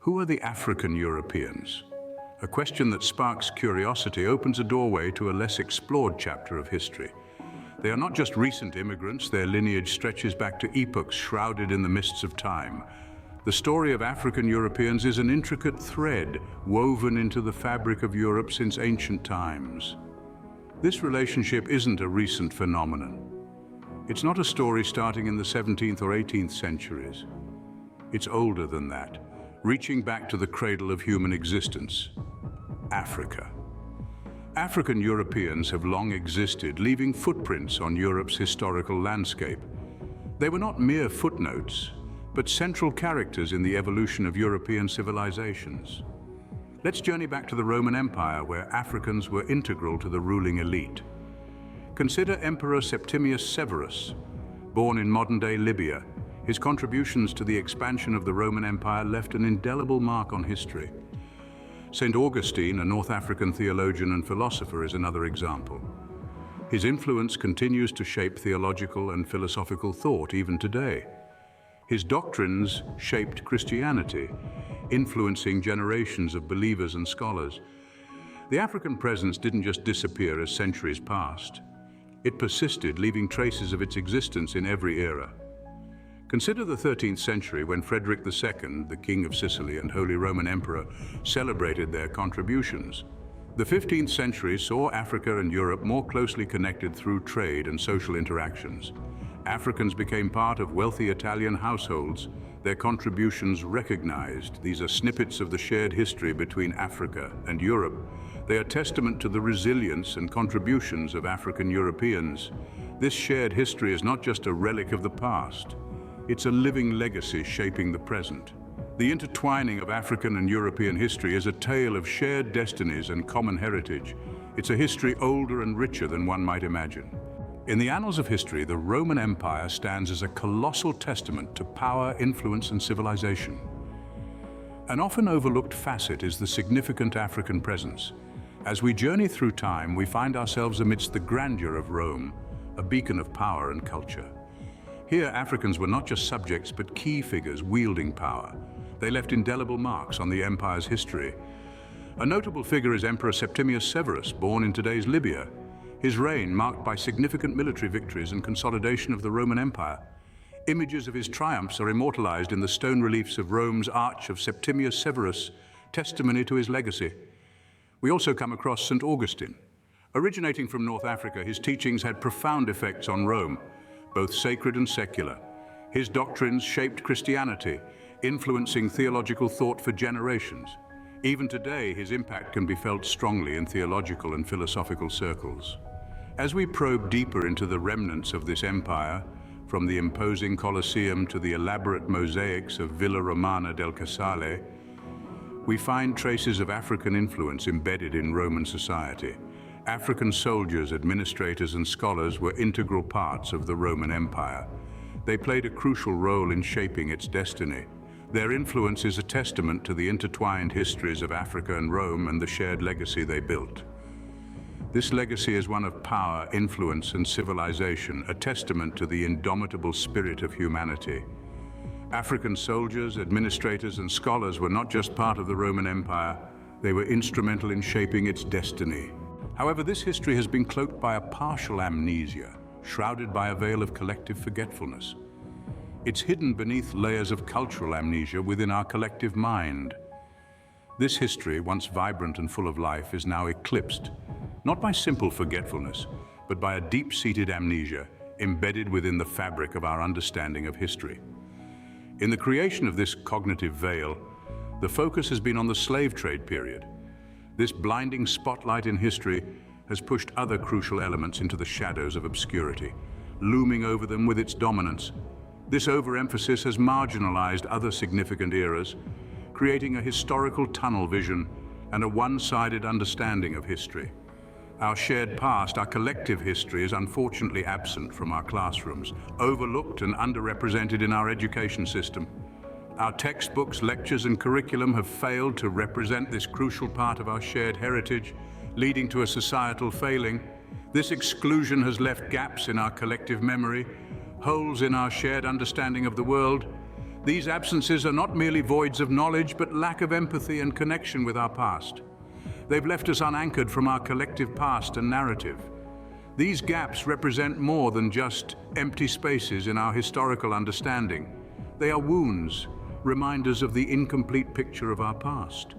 Who are the African Europeans? A question that sparks curiosity opens a doorway to a less explored chapter of history. They are not just recent immigrants, their lineage stretches back to epochs shrouded in the mists of time. The story of African Europeans is an intricate thread woven into the fabric of Europe since ancient times. This relationship isn't a recent phenomenon. It's not a story starting in the 17th or 18th centuries. It's older than that, reaching back to the cradle of human existence, Africa. African Europeans have long existed, leaving footprints on Europe's historical landscape. They were not mere footnotes, but central characters in the evolution of European civilizations. Let's journey back to the Roman Empire, where Africans were integral to the ruling elite. Consider Emperor Septimius Severus. Born in modern-day Libya, his contributions to the expansion of the Roman Empire left an indelible mark on history. St. Augustine, a North African theologian and philosopher, is another example. His influence continues to shape theological and philosophical thought even today. His doctrines shaped Christianity, influencing generations of believers and scholars. The African presence didn't just disappear as centuries passed. It persisted, leaving traces of its existence in every era. Consider the 13th century, when Frederick II, the King of Sicily and Holy Roman Emperor, celebrated their contributions. The 15th century saw Africa and Europe more closely connected through trade and social interactions. Africans became part of wealthy Italian households, their contributions recognized. These are snippets of the shared history between Africa and Europe. They are testament to the resilience and contributions of African Europeans. This shared history is not just a relic of the past. It's a living legacy shaping the present. The intertwining of African and European history is a tale of shared destinies and common heritage. It's a history older and richer than one might imagine. In the annals of history, the Roman Empire stands as a colossal testament to power, influence, and civilization. An often overlooked facet is the significant African presence. As we journey through time, we find ourselves amidst the grandeur of Rome, a beacon of power and culture. Here, Africans were not just subjects, but key figures wielding power. They left indelible marks on the empire's history. A notable figure is Emperor Septimius Severus, born in today's Libya. His reign marked by significant military victories and consolidation of the Roman Empire. Images of his triumphs are immortalized in the stone reliefs of Rome's Arch of Septimius Severus, testimony to his legacy. We also come across St. Augustine. Originating from North Africa, his teachings had profound effects on Rome, both sacred and secular. His doctrines shaped Christianity, influencing theological thought for generations. Even today, his impact can be felt strongly in theological and philosophical circles. As we probe deeper into the remnants of this empire, from the imposing Colosseum to the elaborate mosaics of Villa Romana del Casale, we find traces of African influence embedded in Roman society. African soldiers, administrators, and scholars were integral parts of the Roman Empire. They played a crucial role in shaping its destiny. Their influence is a testament to the intertwined histories of Africa and Rome and the shared legacy they built. This legacy is one of power, influence, and civilization, a testament to the indomitable spirit of humanity. African soldiers, administrators, and scholars were not just part of the Roman Empire, they were instrumental in shaping its destiny. However, this history has been cloaked by a partial amnesia, shrouded by a veil of collective forgetfulness. It's hidden beneath layers of cultural amnesia within our collective mind. This history, once vibrant and full of life, is now eclipsed, not by simple forgetfulness, but by a deep-seated amnesia embedded within the fabric of our understanding of history. In the creation of this cognitive veil, the focus has been on the slave trade period. This blinding spotlight in history has pushed other crucial elements into the shadows of obscurity, looming over them with its dominance. This overemphasis has marginalized other significant eras, creating a historical tunnel vision and a one-sided understanding of history. Our shared past, our collective history, is unfortunately absent from our classrooms, overlooked and underrepresented in our education system. Our textbooks, lectures, and curriculum have failed to represent this crucial part of our shared heritage, leading to a societal failing. This exclusion has left gaps in our collective memory, holes in our shared understanding of the world. These absences are not merely voids of knowledge, but lack of empathy and connection with our past. They've left us unanchored from our collective past and narrative. These gaps represent more than just empty spaces in our historical understanding. They are wounds, reminders of the incomplete picture of our past.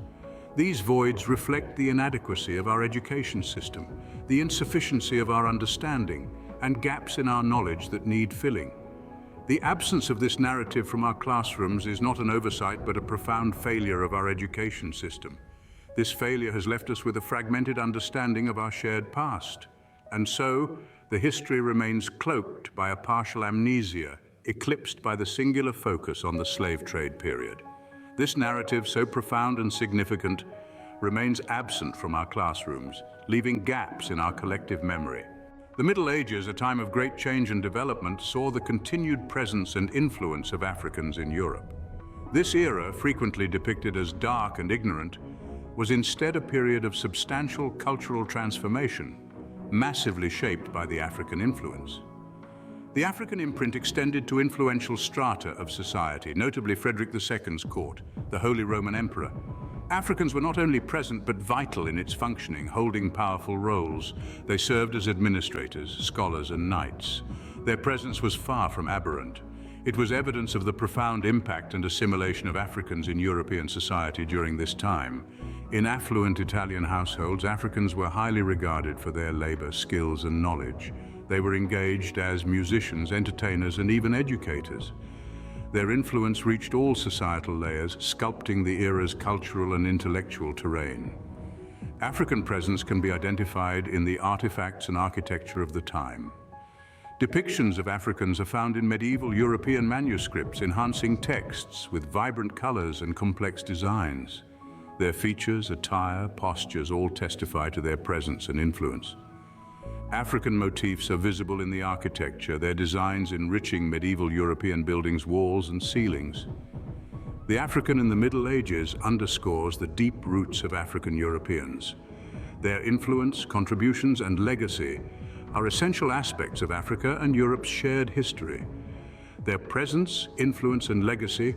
These voids reflect the inadequacy of our education system, the insufficiency of our understanding, and gaps in our knowledge that need filling. The absence of this narrative from our classrooms is not an oversight, but a profound failure of our education system. This failure has left us with a fragmented understanding of our shared past. And so, the history remains cloaked by a partial amnesia, eclipsed by the singular focus on the slave trade period. This narrative, so profound and significant, remains absent from our classrooms, leaving gaps in our collective memory. The Middle Ages, a time of great change and development, saw the continued presence and influence of Africans in Europe. This era, frequently depicted as dark and ignorant, was instead a period of substantial cultural transformation, massively shaped by the African influence. The African imprint extended to influential strata of society, notably Frederick II's court, the Holy Roman Emperor. Africans were not only present but vital in its functioning, holding powerful roles. They served as administrators, scholars, and knights. Their presence was far from aberrant. It was evidence of the profound impact and assimilation of Africans in European society during this time. In affluent Italian households, Africans were highly regarded for their labor, skills, and knowledge. They were engaged as musicians, entertainers, and even educators. Their influence reached all societal layers, sculpting the era's cultural and intellectual terrain. African presence can be identified in the artifacts and architecture of the time. Depictions of Africans are found in medieval European manuscripts, enhancing texts with vibrant colors and complex designs. Their features, attire, postures all testify to their presence and influence. African motifs are visible in the architecture, their designs enriching medieval European buildings' walls and ceilings. The African in the Middle Ages underscores the deep roots of African Europeans. Their influence, contributions, and legacy are essential aspects of Africa and Europe's shared history. Their presence, influence, and legacy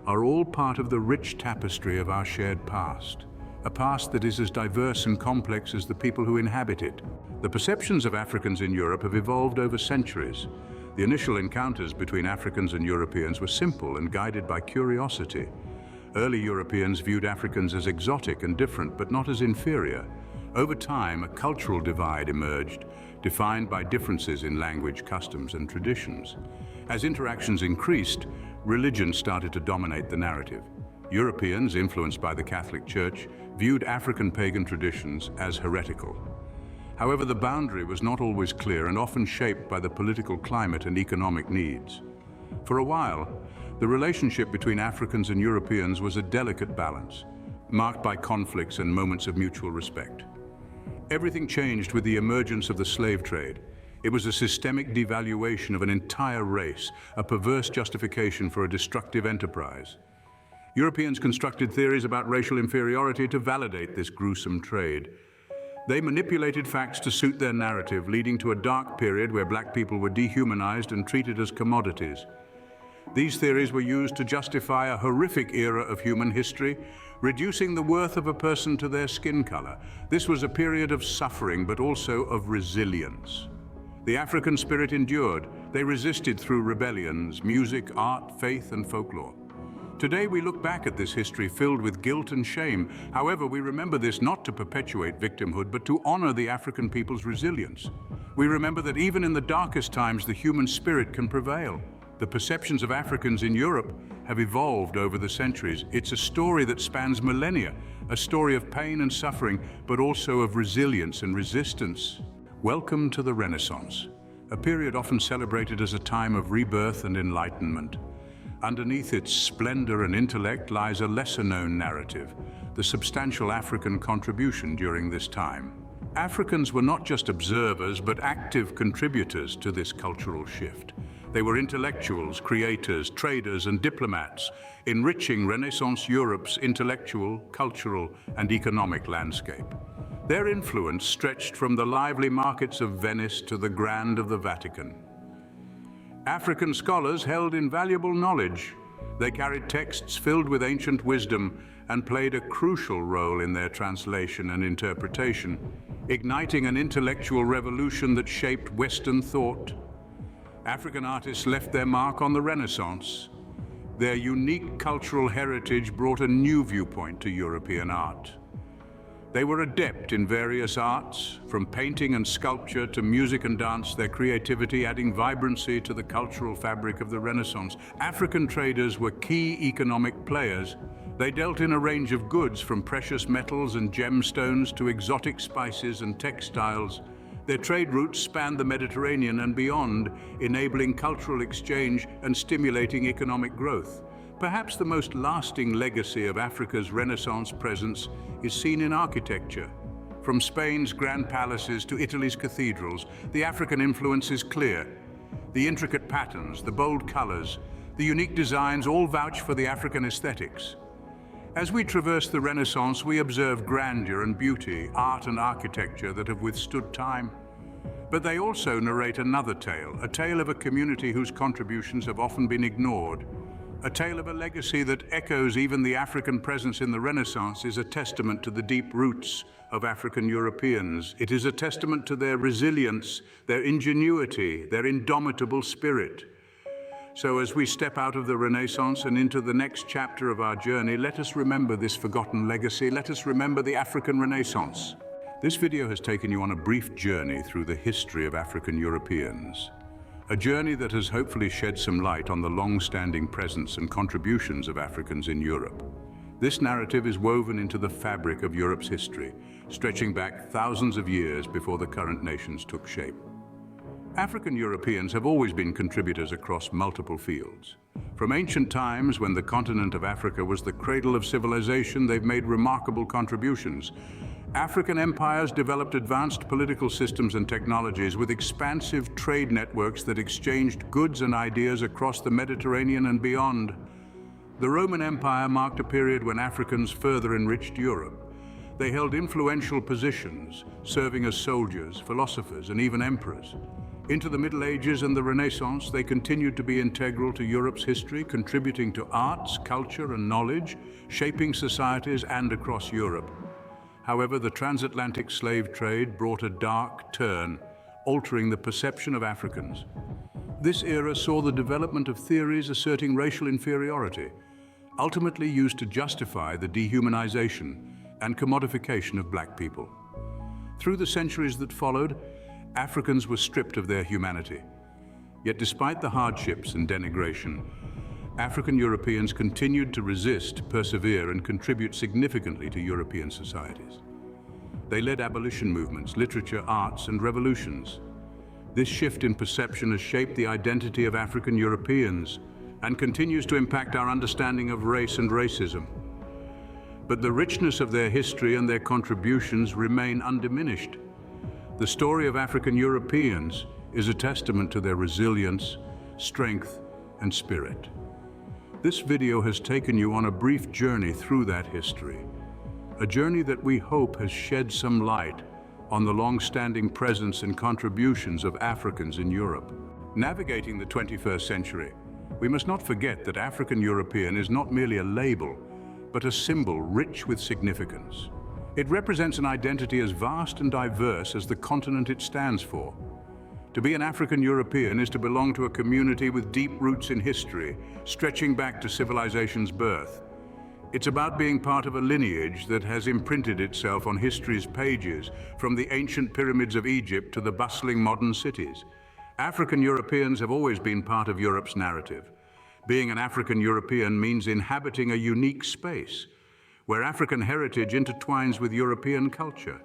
are all part of the rich tapestry of our shared past. A past that is as diverse and complex as the people who inhabit it. The perceptions of Africans in Europe have evolved over centuries. The initial encounters between Africans and Europeans were simple and guided by curiosity. Early Europeans viewed Africans as exotic and different, but not as inferior. Over time, a cultural divide emerged, defined by differences in language, customs, and traditions. As interactions increased, religion started to dominate the narrative. Europeans, influenced by the Catholic Church, viewed African pagan traditions as heretical. However, the boundary was not always clear and often shaped by the political climate and economic needs. For a while, the relationship between Africans and Europeans was a delicate balance, marked by conflicts and moments of mutual respect. Everything changed with the emergence of the slave trade. It was a systemic devaluation of an entire race, a perverse justification for a destructive enterprise. Europeans constructed theories about racial inferiority to validate this gruesome trade. They manipulated facts to suit their narrative, leading to a dark period where black people were dehumanized and treated as commodities. These theories were used to justify a horrific era of human history, reducing the worth of a person to their skin color. This was a period of suffering, but also of resilience. The African spirit endured. They resisted through rebellions, music, art, faith, and folklore. Today we look back at this history filled with guilt and shame. However, we remember this not to perpetuate victimhood, but to honor the African people's resilience. We remember that even in the darkest times, the human spirit can prevail. The perceptions of Africans in Europe have evolved over the centuries. It's a story that spans millennia, a story of pain and suffering, but also of resilience and resistance. Welcome to the Renaissance, a period often celebrated as a time of rebirth and enlightenment. Underneath its splendor and intellect lies a lesser-known narrative, the substantial African contribution during this time. Africans were not just observers, but active contributors to this cultural shift. They were intellectuals, creators, traders, and diplomats, enriching Renaissance Europe's intellectual, cultural, and economic landscape. Their influence stretched from the lively markets of Venice to the Grand of the Vatican. African scholars held invaluable knowledge, They carried texts filled with ancient wisdom and played a crucial role in their translation and interpretation, igniting an intellectual revolution that shaped Western thought. African artists left their mark on the Renaissance. Their unique cultural heritage brought a new viewpoint to European art. They were adept in various arts, from painting and sculpture to music and dance, their creativity adding vibrancy to the cultural fabric of the Renaissance. African traders were key economic players. They dealt in a range of goods, from precious metals and gemstones to exotic spices and textiles. Their trade routes spanned the Mediterranean and beyond, enabling cultural exchange and stimulating economic growth. Perhaps the most lasting legacy of Africa's Renaissance presence is seen in architecture. From Spain's grand palaces to Italy's cathedrals, the African influence is clear. The intricate patterns, the bold colors, the unique designs all vouch for the African aesthetics. As we traverse the Renaissance, we observe grandeur and beauty, art and architecture that have withstood time. But they also narrate another tale, a tale of a community whose contributions have often been ignored. A tale of a legacy that echoes even the African presence in the Renaissance is a testament to the deep roots of African Europeans. It is a testament to their resilience, their ingenuity, their indomitable spirit. So as we step out of the Renaissance and into the next chapter of our journey, let us remember this forgotten legacy. Let us remember the African Renaissance. This video has taken you on a brief journey through the history of African Europeans. A journey that has hopefully shed some light on the long-standing presence and contributions of Africans in Europe. This narrative is woven into the fabric of Europe's history, stretching back thousands of years before the current nations took shape. African Europeans have always been contributors across multiple fields. From ancient times, when the continent of Africa was the cradle of civilization, they've made remarkable contributions. African empires developed advanced political systems and technologies with expansive trade networks that exchanged goods and ideas across the Mediterranean and beyond. The Roman Empire marked a period when Africans further enriched Europe. They held influential positions, serving as soldiers, philosophers, and even emperors. Into the Middle Ages and the Renaissance, they continued to be integral to Europe's history, contributing to arts, culture, and knowledge, shaping societies and across Europe. However, the transatlantic slave trade brought a dark turn, altering the perception of Africans. This era saw the development of theories asserting racial inferiority, ultimately used to justify the dehumanization and commodification of black people. Through the centuries that followed, Africans were stripped of their humanity. Yet despite the hardships and denigration, African Europeans continued to resist, persevere, and contribute significantly to European societies. They led abolition movements, literature, arts, and revolutions. This shift in perception has shaped the identity of African Europeans and continues to impact our understanding of race and racism. But the richness of their history and their contributions remain undiminished. The story of African Europeans is a testament to their resilience, strength, and spirit. This video has taken you on a brief journey through that history, a journey that we hope has shed some light on the long-standing presence and contributions of Africans in Europe. Navigating the 21st century, we must not forget that African European is not merely a label, but a symbol rich with significance. It represents an identity as vast and diverse as the continent it stands for. To be an African European is to belong to a community with deep roots in history, stretching back to civilization's birth. It's about being part of a lineage that has imprinted itself on history's pages, from the ancient pyramids of Egypt to the bustling modern cities. African Europeans have always been part of Europe's narrative. Being an African European means inhabiting a unique space, where African heritage intertwines with European culture.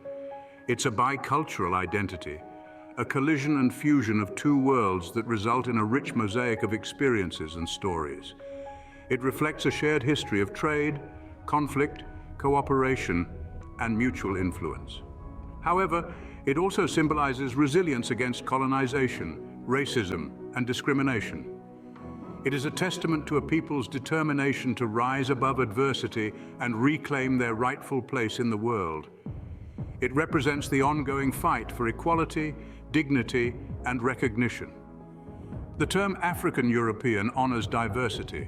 It's a bicultural identity, a collision and fusion of two worlds that result in a rich mosaic of experiences and stories. It reflects a shared history of trade, conflict, cooperation, and mutual influence. However, it also symbolizes resilience against colonization, racism, and discrimination. It is a testament to a people's determination to rise above adversity and reclaim their rightful place in the world. It represents the ongoing fight for equality, dignity, and recognition. The term African European honors diversity.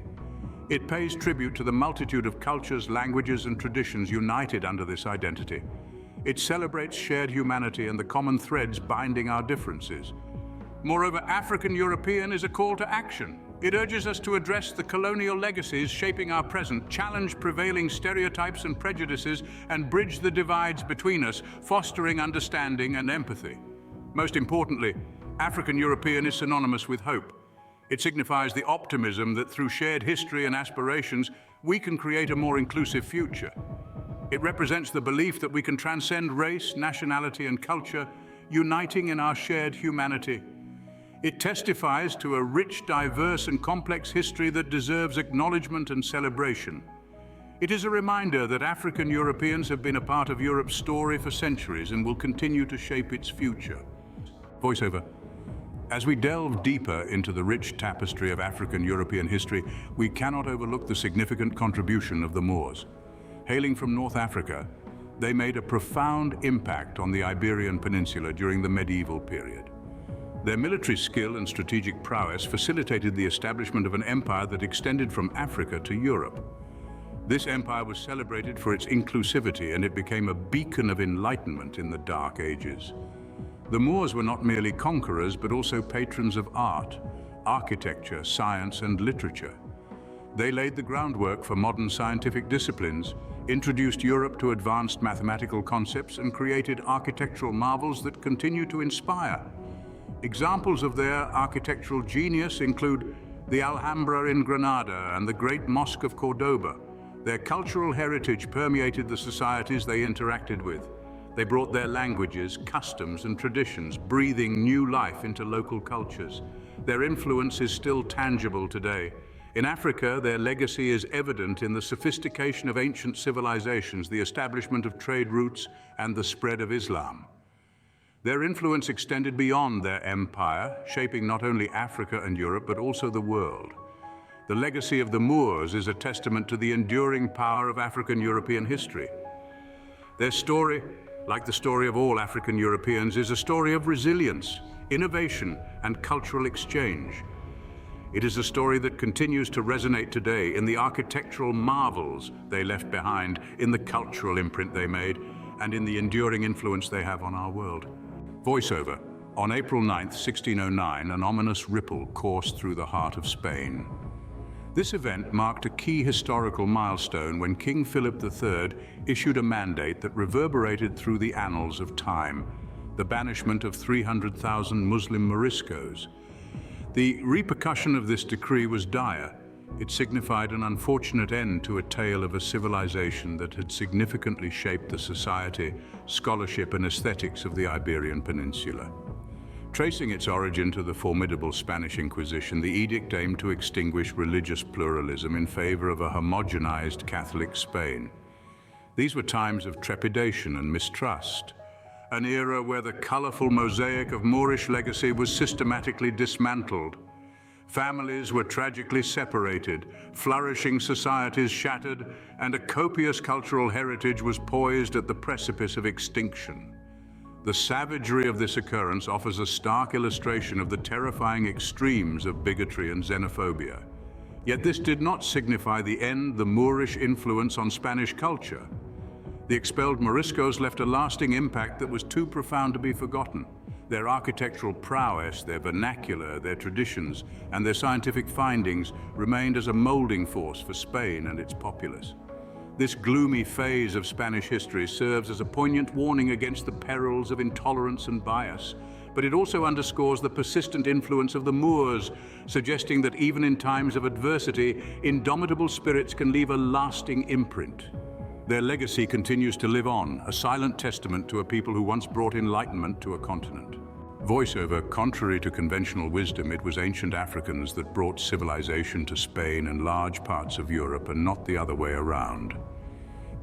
It pays tribute to the multitude of cultures, languages, and traditions united under this identity. It celebrates shared humanity and the common threads binding our differences. Moreover, African European is a call to action. It urges us to address the colonial legacies shaping our present, challenge prevailing stereotypes and prejudices, and bridge the divides between us, fostering understanding and empathy. Most importantly, African European is synonymous with hope. It signifies the optimism that through shared history and aspirations, we can create a more inclusive future. It represents the belief that we can transcend race, nationality, and culture, uniting in our shared humanity. It testifies to a rich, diverse, and complex history that deserves acknowledgement and celebration. It is a reminder that African Europeans have been a part of Europe's story for centuries and will continue to shape its future. Voiceover. As we delve deeper into the rich tapestry of African European history, we cannot overlook the significant contribution of the Moors. Hailing from North Africa, they made a profound impact on the Iberian Peninsula during the medieval period. Their military skill and strategic prowess facilitated the establishment of an empire that extended from Africa to Europe. This empire was celebrated for its inclusivity, and it became a beacon of enlightenment in the Dark Ages. The Moors were not merely conquerors, but also patrons of art, architecture, science, and literature. They laid the groundwork for modern scientific disciplines, introduced Europe to advanced mathematical concepts, and created architectural marvels that continue to inspire. Examples of their architectural genius include the Alhambra in Granada and the Great Mosque of Cordoba. Their cultural heritage permeated the societies they interacted with. They brought their languages, customs, and traditions, breathing new life into local cultures. Their influence is still tangible today. In Africa, their legacy is evident in the sophistication of ancient civilizations, the establishment of trade routes, and the spread of Islam. Their influence extended beyond their empire, shaping not only Africa and Europe, but also the world. The legacy of the Moors is a testament to the enduring power of African European history. Their story, like the story of all African Europeans, is a story of resilience, innovation, and cultural exchange. It is a story that continues to resonate today in the architectural marvels they left behind, in the cultural imprint they made, and in the enduring influence they have on our world. Voiceover. On April 9, 1609, an ominous ripple coursed through the heart of Spain. This event marked a key historical milestone when King Philip III issued a mandate that reverberated through the annals of time, the banishment of 300,000 Muslim Moriscos. The repercussion of this decree was dire. It signified an unfortunate end to a tale of a civilization that had significantly shaped the society, scholarship, and aesthetics of the Iberian Peninsula. Tracing its origin to the formidable Spanish Inquisition, the edict aimed to extinguish religious pluralism in favor of a homogenized Catholic Spain. These were times of trepidation and mistrust, an era where the colorful mosaic of Moorish legacy was systematically dismantled. Families were tragically separated, flourishing societies shattered, and a copious cultural heritage was poised at the precipice of extinction. The savagery of this occurrence offers a stark illustration of the terrifying extremes of bigotry and xenophobia. Yet this did not signify the end of the Moorish influence on Spanish culture. The expelled Moriscos left a lasting impact that was too profound to be forgotten. Their architectural prowess, their vernacular, their traditions, and their scientific findings remained as a molding force for Spain and its populace. This gloomy phase of Spanish history serves as a poignant warning against the perils of intolerance and bias, but it also underscores the persistent influence of the Moors, suggesting that even in times of adversity, indomitable spirits can leave a lasting imprint. Their legacy continues to live on, a silent testament to a people who once brought enlightenment to a continent. Voiceover. Contrary to conventional wisdom, it was ancient Africans that brought civilization to Spain and large parts of Europe, and not the other way around.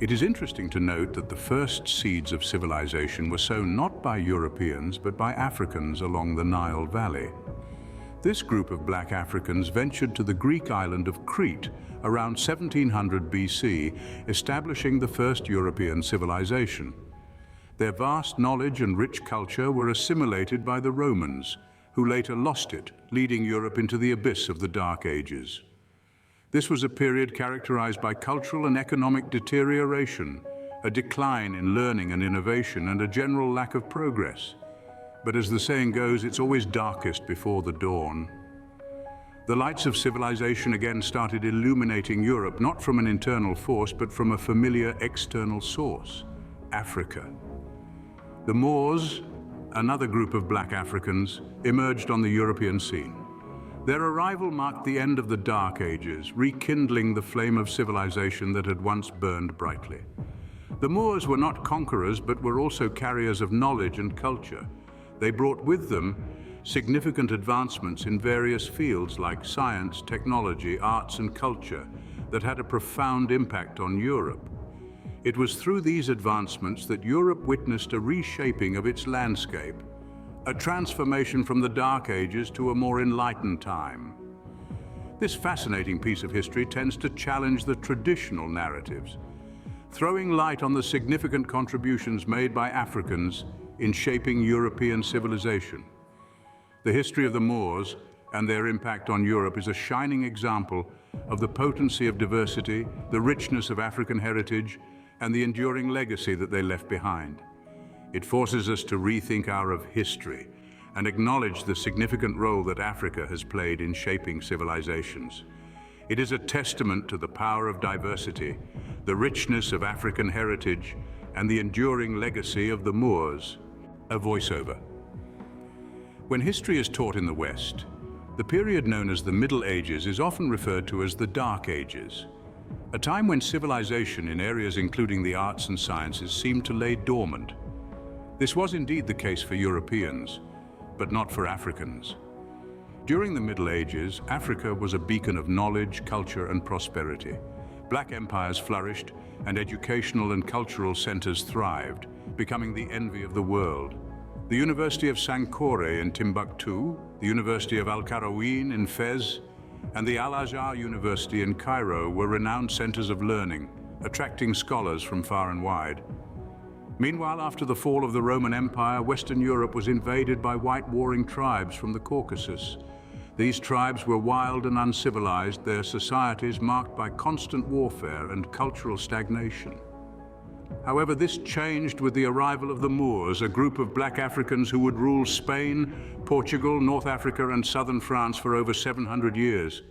It is interesting to note that the first seeds of civilization were sown not by Europeans, but by Africans along the Nile Valley. This group of black Africans ventured to the Greek island of Crete around 1700 BC, establishing the first European civilization. Their vast knowledge and rich culture were assimilated by the Romans, who later lost it, leading Europe into the abyss of the Dark Ages. This was a period characterized by cultural and economic deterioration, a decline in learning and innovation, and a general lack of progress. But as the saying goes, it's always darkest before the dawn. The lights of civilization again started illuminating Europe, not from an internal force, but from a familiar external source, Africa. The Moors, another group of black Africans, emerged on the European scene. Their arrival marked the end of the Dark Ages, rekindling the flame of civilization that had once burned brightly. The Moors were not conquerors, but were also carriers of knowledge and culture. They brought with them significant advancements in various fields like science, technology, arts, and culture that had a profound impact on Europe. It was through these advancements that Europe witnessed a reshaping of its landscape, a transformation from the Dark Ages to a more enlightened time. This fascinating piece of history tends to challenge the traditional narratives, throwing light on the significant contributions made by Africans in shaping European civilization. The history of the Moors and their impact on Europe is a shining example of the potency of diversity, the richness of African heritage, and the enduring legacy that they left behind. It forces us to rethink our history and acknowledge the significant role that Africa has played in shaping civilizations. It is a testament to the power of diversity, the richness of African heritage, and the enduring legacy of the Moors. A voiceover. When history is taught in the West, the period known as the Middle Ages is often referred to as the Dark Ages, a time when civilization in areas including the arts and sciences seemed to lay dormant. This was indeed the case for Europeans, but not for Africans. During the Middle Ages, Africa was a beacon of knowledge, culture, and prosperity. Black empires flourished, and educational and cultural centers thrived, becoming the envy of the world. The University of Sankore in Timbuktu, the University of Al-Qarawiyyin in Fez, and the Al-Azhar University in Cairo were renowned centers of learning, attracting scholars from far and wide. Meanwhile, after the fall of the Roman Empire, Western Europe was invaded by white warring tribes from the Caucasus. These tribes were wild and uncivilized, their societies marked by constant warfare and cultural stagnation. However, this changed with the arrival of the Moors, a group of black Africans who would rule Spain, Portugal, North Africa, and southern France for over 700 years.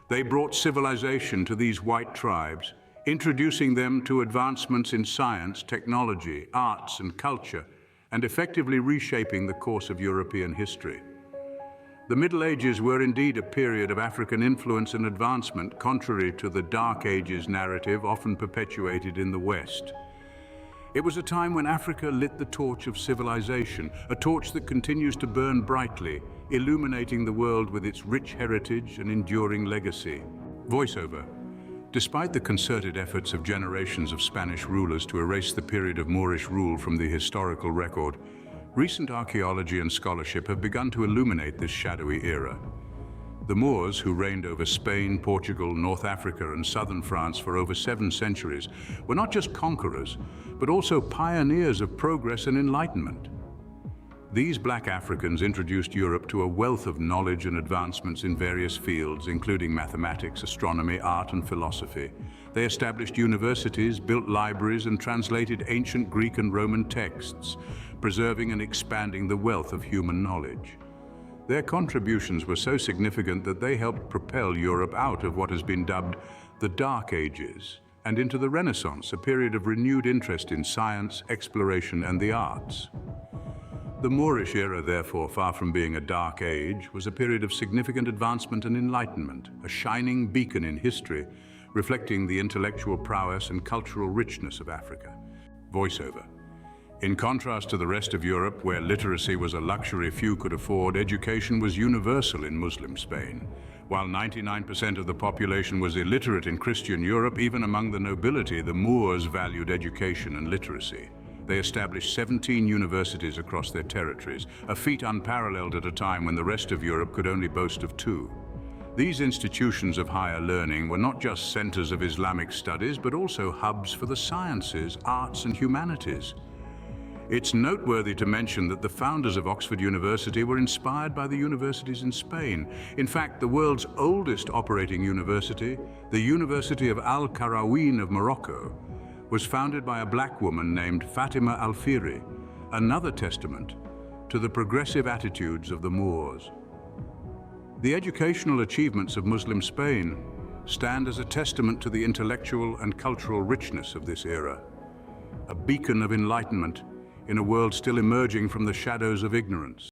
They brought civilization to these white tribes, introducing them to advancements in science, technology, arts, and culture, and effectively reshaping the course of European history. The Middle Ages were indeed a period of African influence and advancement, contrary to the Dark Ages narrative often perpetuated in the West. It was a time when Africa lit the torch of civilization, a torch that continues to burn brightly, illuminating the world with its rich heritage and enduring legacy. Voiceover. Despite the concerted efforts of generations of Spanish rulers to erase the period of Moorish rule from the historical record, recent archaeology and scholarship have begun to illuminate this shadowy era. The Moors, who reigned over Spain, Portugal, North Africa, and southern France for over 7 centuries, were not just conquerors, but also pioneers of progress and enlightenment. These black Africans introduced Europe to a wealth of knowledge and advancements in various fields, including mathematics, astronomy, art, and philosophy. They established universities, built libraries, and translated ancient Greek and Roman texts, preserving and expanding the wealth of human knowledge. Their contributions were so significant that they helped propel Europe out of what has been dubbed the Dark Ages and into the Renaissance, a period of renewed interest in science, exploration, and the arts. The Moorish era, therefore, far from being a dark age, was a period of significant advancement and enlightenment, a shining beacon in history, reflecting the intellectual prowess and cultural richness of Africa. Voiceover. In contrast to the rest of Europe, where literacy was a luxury few could afford, education was universal in Muslim Spain. While 99% of the population was illiterate in Christian Europe, even among the nobility, the Moors valued education and literacy. They established 17 universities across their territories, a feat unparalleled at a time when the rest of Europe could only boast of 2. These institutions of higher learning were not just centers of Islamic studies, but also hubs for the sciences, arts, and humanities. It's noteworthy to mention that the founders of Oxford University were inspired by the universities in Spain. In fact, the world's oldest operating university, the University of Al-Qarawiyyin of Morocco, was founded by a black woman named Fatima Al-Fihri, another testament to the progressive attitudes of the Moors. The educational achievements of Muslim Spain stand as a testament to the intellectual and cultural richness of this era, a beacon of enlightenment in a world still emerging from the shadows of ignorance.